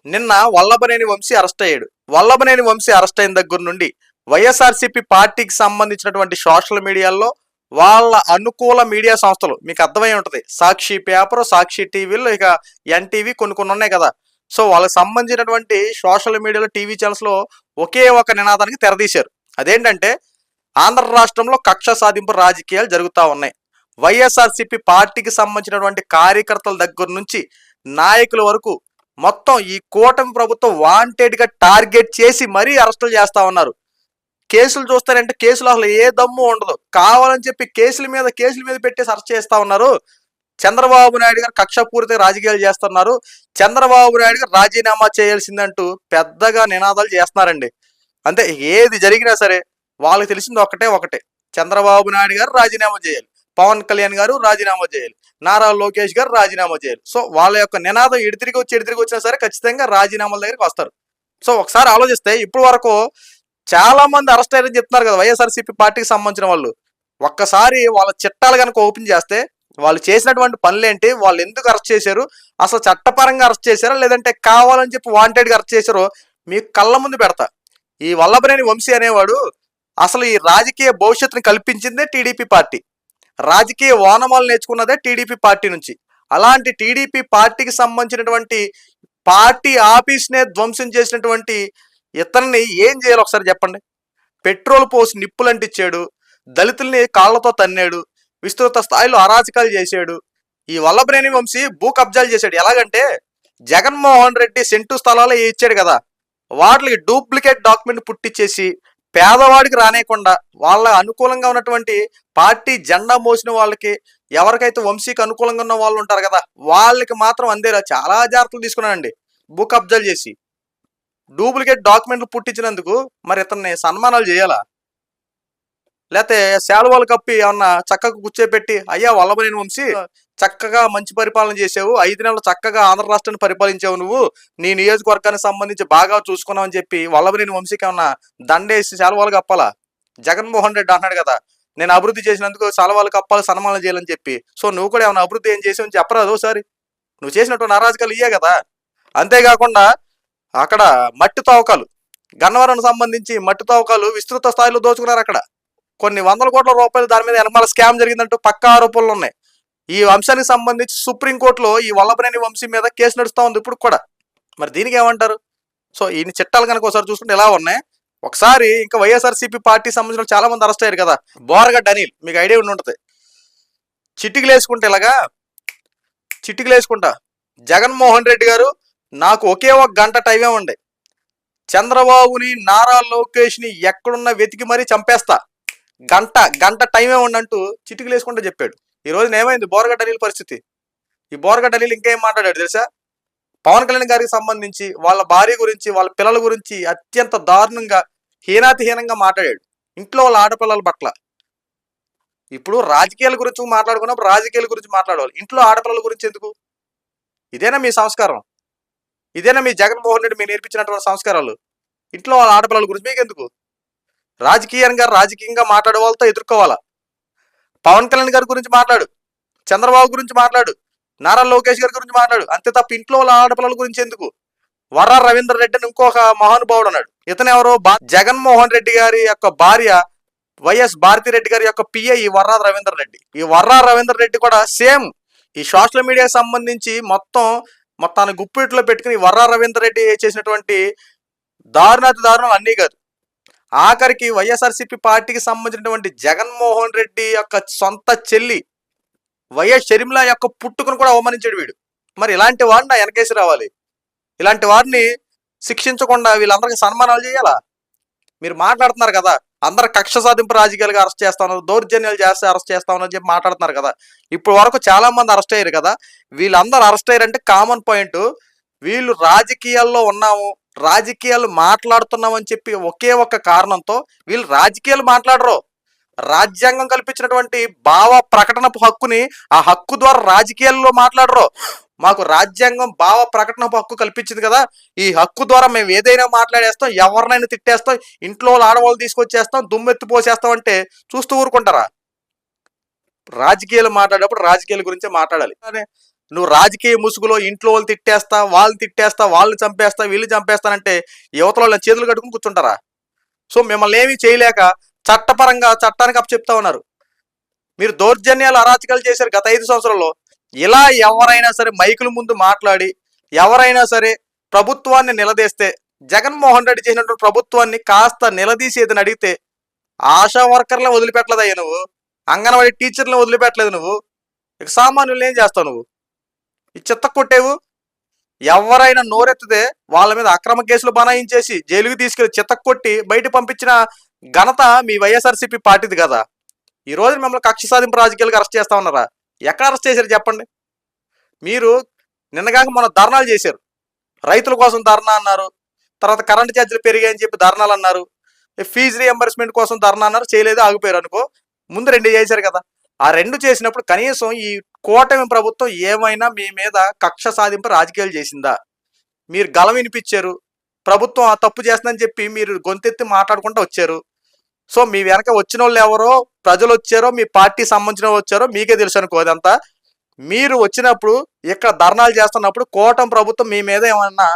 నిన్న వల్లభనేని వంశీ అరెస్ట్ అయ్యాడు. వల్లభనేని వంశీ అరెస్ట్ అయిన దగ్గర నుండి వైఎస్ఆర్సీపీ పార్టీకి సంబంధించినటువంటి సోషల్ మీడియాల్లో వాళ్ళ అనుకూల మీడియా సంస్థలు మీకు అర్థమై ఉంటుంది. సాక్షి పేపర్, సాక్షి టీవీలో, ఇక ఎన్టీవీ కొన్ని కొన్ని ఉన్నాయి కదా. సో వాళ్ళకి సంబంధించినటువంటి సోషల్ మీడియాలో టీవీ ఛానల్స్ లో ఒకే ఒక నినాదానికి తెరదీశారు. అదేంటంటే ఆంధ్ర రాష్ట్రంలో కక్ష సాధింపు రాజకీయాలు జరుగుతూ ఉన్నాయి. వైఎస్ఆర్సీపీ పార్టీకి సంబంధించినటువంటి కార్యకర్తల దగ్గర నుంచి నాయకుల వరకు మొత్తం ఈ కూటమి ప్రభుత్వం వాంటెడ్ గా టార్గెట్ చేసి మరీ అరెస్టులు చేస్తా ఉన్నారు. కేసులు చూస్తారంటే కేసులు అసలు ఏ దమ్ము ఉండదు, కావాలని చెప్పి కేసుల మీద పెట్టేసి అరెస్ట్ చేస్తా ఉన్నారు. చంద్రబాబు నాయుడు గారు కక్షపూరిత రాజకీయాలు చేస్తున్నారు, చంద్రబాబు నాయుడు గారు రాజీనామా చేయాల్సిందంటూ పెద్దగా నినాదాలు చేస్తున్నారండి. అంటే ఏది జరిగినా సరే వాళ్ళకి తెలిసింది ఒకటే, చంద్రబాబు నాయుడు గారు రాజీనామా చేయాలి, పవన్ కళ్యాణ్ గారు రాజీనామా చేయాలి, నారా లోకేష్ గారు రాజీనామా చేయాలి. సో వాళ్ళ యొక్క నినాదం ఎడితిరిగి వచ్చినా సరే ఖచ్చితంగా రాజీనామాల దగ్గరికి వస్తారు. సో ఒకసారి ఆలోచిస్తే ఇప్పుడు వరకు చాలా మంది అరెస్ట్ అయ్యారని చెప్తున్నారు కదా వైఎస్ఆర్సీపీ పార్టీకి సంబంధించిన వాళ్ళు. ఒక్కసారి వాళ్ళ చిట్టాలు కనుక ఓపెన్ చేస్తే వాళ్ళు చేసినటువంటి పనులేంటి, వాళ్ళు ఎందుకు అరెస్ట్ చేశారు, అసలు చట్టపరంగా అరెస్ట్ చేశారా లేదంటే కావాలని చెప్పి వాంటెడ్గా అరెస్ట్ చేశారో మీకు కళ్ళ ముందు పెడతా. ఈ వల్లభనేని వంశీ అనేవాడు అసలు ఈ రాజకీయ భవిష్యత్తుని కల్పించిందే టీడీపీ పార్టీ, రాజకీయ ఓనమాలు నేర్చుకున్నదే టీడీపీ పార్టీ నుంచి. అలాంటి టీడీపీ పార్టీకి సంబంధించినటువంటి పార్టీ ఆఫీస్నే ధ్వంసం చేసినటువంటి ఇతన్ని ఏం చేయాలి ఒకసారి చెప్పండి. పెట్రోల్ పోసి నిప్పులంటిచ్చాడు, దళితుల్ని కాళ్లతో తన్నాడు, విస్తృత స్థాయిలో అరాచకాలు చేశాడు. ఈ వల్లభనేని వంశీ భూ కబ్జాలు చేశాడు. ఎలాగంటే జగన్మోహన్ రెడ్డి సెంటు స్థలాలు ఇచ్చాడు కదా, వాటికి డూప్లికేట్ డాక్యుమెంట్ పుట్టించేసి పేదవాడికి రానేయకుండా వాళ్ళ అనుకూలంగా ఉన్నటువంటి పార్టీ జెండా మోసిన వాళ్ళకి, ఎవరికైతే వంశీకి అనుకూలంగా ఉన్న వాళ్ళు ఉంటారు కదా వాళ్ళకి మాత్రం అందేలా చాలా జాగ్రత్తలు తీసుకున్నానండి. భూ కబ్జాలు చేసి డూప్లికేట్ డాక్యుమెంట్లు పుట్టించినందుకు మరి ఇతన్ని సన్మానాలు చేయాలా, లేకపోతే శాలువాలు కప్పి ఏమన్నా చక్కగా కూర్చోబెట్టి అయ్యా వల్లభనేని వంశీ చక్కగా మంచి పరిపాలన చేసావు, 5 నెలలు చక్కగా ఆంధ్ర రాష్ట్రాన్ని పరిపాలించావు, నువ్వు నీ నియోజకవర్గానికి సంబంధించి బాగా చూసుకున్నావు అని చెప్పి వల్లభనేని వంశీకి ఏమన్నా దండేసి శాలువాలు కప్పాలా? జగన్మోహన్ రెడ్డి అంటున్నాడు కదా నేను అభివృద్ధి చేసినందుకు శాలువాలు కప్పాలి, సన్మానాలు చేయాలని చెప్పి. సో నువ్వు కూడా ఏమైనా అభివృద్ధి ఏం చేసావు అని చెప్పరాదు ఒకసారి. నువ్వు చేసినటువంటి అరాజకాలు ఇయ్యే కదా. అంతేకాకుండా అక్కడ మట్టి తవ్వకాలు, గన్నవరం సంబంధించి మట్టి తవ్వకాలు విస్తృత స్థాయిలో దోచుకున్నారు. అక్కడ కొన్ని వందల కోట్ల రూపాయలు దాని మీద ఎనమాల స్కామ్ జరిగిందంటూ పక్కా ఆరోపణలు ఉన్నాయి. ఈ అంశానికి సంబంధించి సుప్రీంకోర్టులో ఈ వల్లభనేని వంశీ మీద కేసు నడుస్తూ ఉంది ఇప్పుడు కూడా. మరి దీనికి ఏమంటారు? సో ఈ చిట్టాలు కనుక ఒకసారి చూసుకుంటే ఎలా ఉన్నాయి. ఒకసారి ఇంకా వైఎస్ఆర్సీపీ పార్టీ సంబంధించిన చాలా మంది అరెస్ట్ అయ్యారు కదా. బోరగడ్డ అనిల్ మీకు ఐడియా ఉండి ఉంటుంది. చిటికలు వేసుకుంటా జగన్మోహన్ రెడ్డి గారు నాకు ఒకే ఒక గంట టైమే ఉండే, చంద్రబాబుని నారా లోకేష్ ని ఎక్కడున్నా వెతికి మరీ చంపేస్తా, గంట టైమే ఉండంటూ చిటికలు వేసుకుంటూ చెప్పాడు. ఈ రోజున ఏమైంది బోరగడ్డ అనిల్ పరిస్థితి? ఈ బోరగడ్డ అనిల్ ఇంకేం మాట్లాడాడు తెలుసా? పవన్ కళ్యాణ్ గారికి సంబంధించి, వాళ్ళ భార్య గురించి, వాళ్ళ పిల్లల గురించి అత్యంత దారుణంగా హీనాతిహీనంగా మాట్లాడాడు. ఇంట్లో వాళ్ళ ఆడపిల్లల పట్ల. ఇప్పుడు రాజకీయాల గురించి మాట్లాడుకున్నప్పుడు రాజకీయాల గురించి మాట్లాడాలి, ఇంట్లో ఆడపిల్లల గురించి ఎందుకు? ఇదేనా మీ సంస్కారం? ఇదేనా మీ జగన్మోహన్ రెడ్డి మీరు నేర్పించినటువంటి సంస్కారాలు? ఇంట్లో వాళ్ళ ఆడపిల్లల గురించి మీకు ఎందుకు? రాజకీయంగా మాట్లాడే వాళ్ళతో ఎదుర్కోవాలా. పవన్ కళ్యాణ్ గారి గురించి మాట్లాడు, చంద్రబాబు గురించి మాట్లాడు, నారా లోకేష్ గారి గురించి మాట్లాడు, అంతే తప్ప ఇంట్లో వాళ్ళ ఆడపిల్లల గురించి ఎందుకు? వర్రా రవీందర్ రెడ్డి అని ఇంకొక మహానుభావుడు అన్నాడు. ఇతను ఎవరో జగన్మోహన్ రెడ్డి గారి యొక్క భార్య వైఎస్ భారతిరెడ్డి గారి యొక్క పిఏ ఈ వర్రా రవీందర్ రెడ్డి. ఈ వర్రా రవీందర్ రెడ్డి కూడా సేమ్ ఈ సోషల్ మీడియాకి సంబంధించి మొత్తాన్ని గుప్పిట్లో పెట్టుకుని వర్రా రవీందర్ రెడ్డి చేసినటువంటి దారుణాలు అన్నీ కాదు, ఆఖరికి వైఎస్ఆర్సీపీ పార్టీకి సంబంధించినటువంటి జగన్మోహన్ రెడ్డి యొక్క సొంత చెల్లి వైఎస్ షర్మిల యొక్క పుట్టుకను కూడా అవమానించాడు వీడు. మరి ఇలాంటి వాడిని వెనకేసి రావాలి, ఇలాంటి వారిని శిక్షించకుండా వీళ్ళందరికీ సన్మానాలు చేయాలా? మీరు మాట్లాడుతున్నారు కదా అందరు కక్ష సాధింపు రాజకీయాలుగా అరెస్ట్ చేస్తా ఉన్నారు, దౌర్జన్యాలు చేస్తే అరెస్ట్ చేస్తా ఉన్నారని చెప్పి మాట్లాడుతున్నారు కదా. ఇప్పుడు వరకు చాలా మంది అరెస్ట్ అయ్యారు కదా. వీళ్ళందరూ అరెస్ట్ అయ్యారంటే కామన్ పాయింట్, వీళ్ళు రాజకీయాల్లో ఉన్నాము, రాజకీయాలు మాట్లాడుతున్నామని చెప్పి ఒకే ఒక్క కారణంతో వీళ్ళు రాజకీయాలు మాట్లాడరు. రాజ్యాంగం కల్పించినటువంటి భావ ప్రకటన హక్కుని, ఆ హక్కు ద్వారా రాజకీయాల్లో మాట్లాడరు. మాకు రాజ్యాంగం భావ ప్రకటన హక్కు కల్పించింది కదా, ఈ హక్కు ద్వారా మేము ఏదైనా మాట్లాడేస్తాం, ఎవరినైనా తిట్టేస్తాం, ఇంట్లో ఆడవాళ్ళు తీసుకొచ్చేస్తాం, దుమ్మెత్తి పోసేస్తాం అంటే చూస్తూ ఊరుకుంటారా? రాజకీయాలు మాట్లాడేటప్పుడు రాజకీయాల గురించే మాట్లాడాలి. నువ్వు రాజకీయ ముసుగులో ఇంట్లో వాళ్ళు తిట్టేస్తా, వాళ్ళని తిట్టేస్తా, వాళ్ళని చంపేస్తా, వీళ్ళు చంపేస్తానంటే యువతల వాళ్ళ చేతులు కట్టుకుని కూర్చుంటారా? సో మిమ్మల్ని ఏమీ చేయలేక చట్టపరంగా చట్టానికి అప్పచెప్తా ఉన్నారు. మీరు దౌర్జన్యాలు అరాచకాలు చేశారు గత 5 సంవత్సరాల్లో. ఇలా ఎవరైనా సరే మైకుల ముందు మాట్లాడి ఎవరైనా సరే ప్రభుత్వాన్ని నిలదీస్తే, జగన్మోహన్ రెడ్డి చేసినటువంటి ప్రభుత్వాన్ని కాస్త నిలదీసి ఏదని అడిగితే ఆశా వర్కర్లను వదిలిపెట్టలేదయ్యా నువ్వు, అంగన్వాడీ టీచర్లను వదిలిపెట్టలేదు నువ్వు, ఇక సామాన్యులు ఏం చేస్తావు నువ్వు? ఈ చిత్త కొట్టేవు. ఎవరైనా నోరెత్తితే వాళ్ళ మీద అక్రమ కేసులు బనాయించేసి జైలుకి తీసుకెళ్లి చిత్త కొట్టి బయట పంపించిన ఘనత మీ వైఎస్ఆర్సీపీ పార్టీది కదా. ఈ రోజు మిమ్మల్ని కక్ష సాధింపు రాజకీయాలకు అరెస్ట్ చేస్తా ఉన్నారా? ఎక్కడ అరెస్ట్ చేశారు చెప్పండి? మీరు నిన్నగాక మన ధర్నాలు చేశారు. రైతుల కోసం ధర్నా అన్నారు, తర్వాత కరెంటు ఛార్జీలు పెరిగాయని చెప్పి ధర్నాలు అన్నారు, ఫీజు రీఎంబర్స్మెంట్ కోసం ధర్నా అన్నారు, చేయలేదు, ఆగిపోయారు అనుకో. ముందు 2 చేశారు కదా. ఆ 2 చేసినప్పుడు కనీసం ఈ కూటమి ప్రభుత్వం ఏమైనా మీ మీద కక్ష సాధింపు రాజకీయాలు చేసిందా? మీరు గలం వినిపించారు, ప్రభుత్వం ఆ తప్పు చేస్తుందని చెప్పి మీరు గొంతెత్తి మాట్లాడుకుంటూ వచ్చారు. సో మీ వెనక వచ్చిన వాళ్ళు ఎవరో, ప్రజలు వచ్చారో, మీ పార్టీ సంబంధించిన వచ్చారో మీకే తెలుసు అనుకో. అదంతా మీరు వచ్చినప్పుడు ఇక్కడ ధర్నాలు చేస్తున్నప్పుడు కూటమి ప్రభుత్వం మీ మీద ఏమన్నా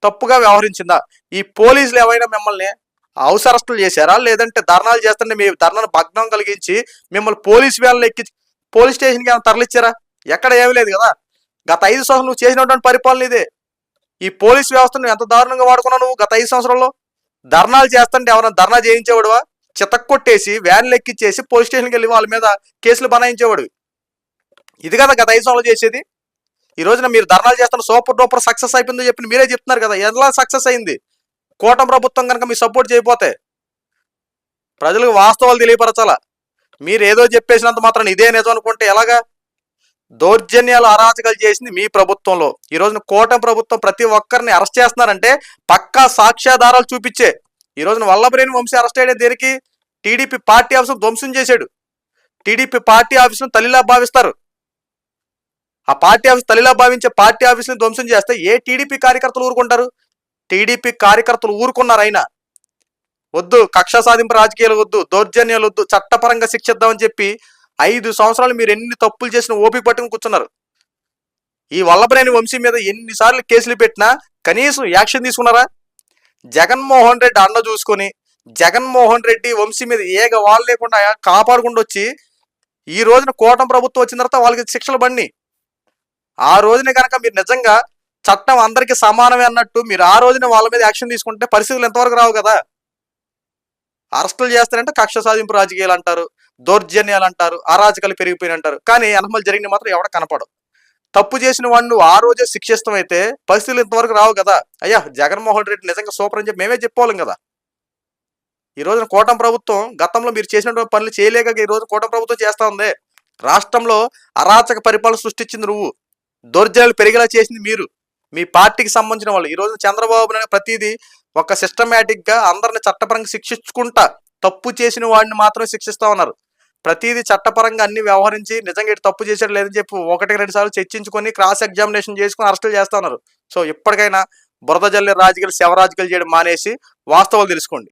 తప్పుగా వ్యవహరించిందా? ఈ పోలీసులు ఏమైనా మిమ్మల్ని హౌస్ అరెస్టులు చేశారా? లేదంటే ధర్నాలు చేస్తుంటే మీ ధర్నాను భగ్నం కలిగించి మిమ్మల్ని పోలీసు వేళలు ఎక్కి పోలీస్ స్టేషన్కి ఏమైనా తరలిచ్చారా? ఎక్కడ ఏమీ లేదు కదా. గత 5 సంవత్సరాలు నువ్వు చేసినటువంటి పరిపాలన ఇదే. ఈ పోలీస్ వ్యవస్థను ఎంత దారుణంగా వాడుకున్నావు నువ్వు గత 5 సంవత్సరాల్లో? ధర్నాలు చేస్తుంటే ఎవరైనా ధర్నా చేయించేవాడువా? చితక్కొట్టేసి వ్యాన్లు ఎక్కిచ్చేసి పోలీస్ స్టేషన్కి వెళ్ళి వాళ్ళ మీద కేసులు బనాయించేవాడు. ఇది కదా గత 5 సంవత్సరాలు చేసేది. ఈ రోజున మీరు ధర్నాలు చేస్తున్న సూపర్ డూపర్ సక్సెస్ అయిపోయిందో చెప్పి మీరే చెప్తున్నారు కదా. ఎలా సక్సెస్ అయింది? కూటమి ప్రభుత్వం కనుక మీరు సపోర్ట్ చేయకపోతే ప్రజలకు వాస్తవాలు తెలియపరచాలా. మీరు ఏదో చెప్పేసినంత మాత్రం ఇదే నిజం అనుకుంటే ఎలాగా? దౌర్జన్యాలు అరాచకాలు చేసింది మీ ప్రభుత్వంలో. ఈ రోజున కూటమి ప్రభుత్వం ప్రతి ఒక్కరిని అరెస్ట్ చేస్తున్నారంటే పక్కా సాక్ష్యాధారాలు చూపించే. ఈ రోజున వల్లభనేని వంశీ అరెస్ట్ అయ్యేది దేనికి? టీడీపీ పార్టీ ఆఫీసును ధ్వంసం చేశాడు. టీడీపీ పార్టీ ఆఫీసును తల్లిలా భావిస్తారు. ఆ పార్టీ ఆఫీస్ తల్లిలా భావించే పార్టీ ఆఫీసుని ధ్వంసం చేస్తే ఏ టీడీపీ కార్యకర్తలు ఊరుకుంటారు? టీడీపీ కార్యకర్తలు ఊరుకున్నారైనా వద్దు, కక్ష సాధింపు రాజకీయాలు వద్దు, దౌర్జన్యాలు వద్దు, చట్టపరంగా శిక్షిద్దామని చెప్పి 5 సంవత్సరాలు మీరు ఎన్ని తప్పులు చేసిన ఓపిక పట్టుకుని కూర్చున్నారు. ఈ వల్లభనేని వంశీ మీద ఎన్నిసార్లు కేసులు పెట్టినా కనీసం యాక్షన్ తీసుకున్నారా? జగన్మోహన్ రెడ్డి అండ చూసుకొని జగన్మోహన్ రెడ్డి వంశీ మీద ఏగ వాళ్ళు లేకుండా కాపాడుకుంటూ వచ్చి ఈ రోజున కూటమి ప్రభుత్వం వచ్చిన తర్వాత వాళ్ళకి శిక్షలు బండి. ఆ రోజున కనుక మీరు నిజంగా చట్టం అందరికీ సమానమే అన్నట్టు మీరు ఆ రోజున వాళ్ళ మీద యాక్షన్ తీసుకుంటే పరిస్థితులు ఎంతవరకు రావు కదా. అరెస్టులు చేస్తారంటే కక్ష సాధింపు రాజకీయాలు అంటారు, దౌర్జన్యాలు అంటారు, అరాజకాలు పెరిగిపోయిన అంటారు. కానీ అనమలు జరిగిన మాత్రం ఎవడ కనపడవు. తప్పు చేసిన వాడిని నువ్వు ఆ రోజే శిక్షిస్తామైతే పరిస్థితులు ఇంతవరకు రావు కదా. అయ్యా జగన్మోహన్ రెడ్డి నిజంగా సూపర్ అని చెప్పి మేమే చెప్పుకోలేం కదా. ఈ రోజున కూటమి ప్రభుత్వం గతంలో మీరు చేసినటువంటి పనులు చేయలేక ఈ రోజు కూటమి ప్రభుత్వం చేస్తా ఉంది. రాష్ట్రంలో అరాచక పరిపాలన సృష్టించింది నువ్వు, దౌర్జన్యాలు పెరిగేలా చేసింది మీరు, మీ పార్టీకి సంబంధించిన వాళ్ళు. ఈ రోజు చంద్రబాబు నాయుడు ప్రతిదీ ఒక సిస్టమేటిక్ గా అందరిని చట్టపరంగా శిక్షించుకుంటా తప్పు చేసిన వాడిని మాత్రమే శిక్షిస్తా ఉన్నారు. ప్రతిదీ చట్టపరంగా అన్ని వ్యవహరించి నిజంగా ఇటు తప్పు చేశాడు లేదని చెప్పి 1-2 సార్లు చర్చించుకొని క్రాస్ ఎగ్జామినేషన్ చేసుకుని అరెస్టులు చేస్తా ఉన్నారు. సో ఇప్పటికైనా బురద జల్లే రాజకీయాలు శవ రాజకీయాలు చేయడం మానేసి వాస్తవాలు తెలుసుకోండి.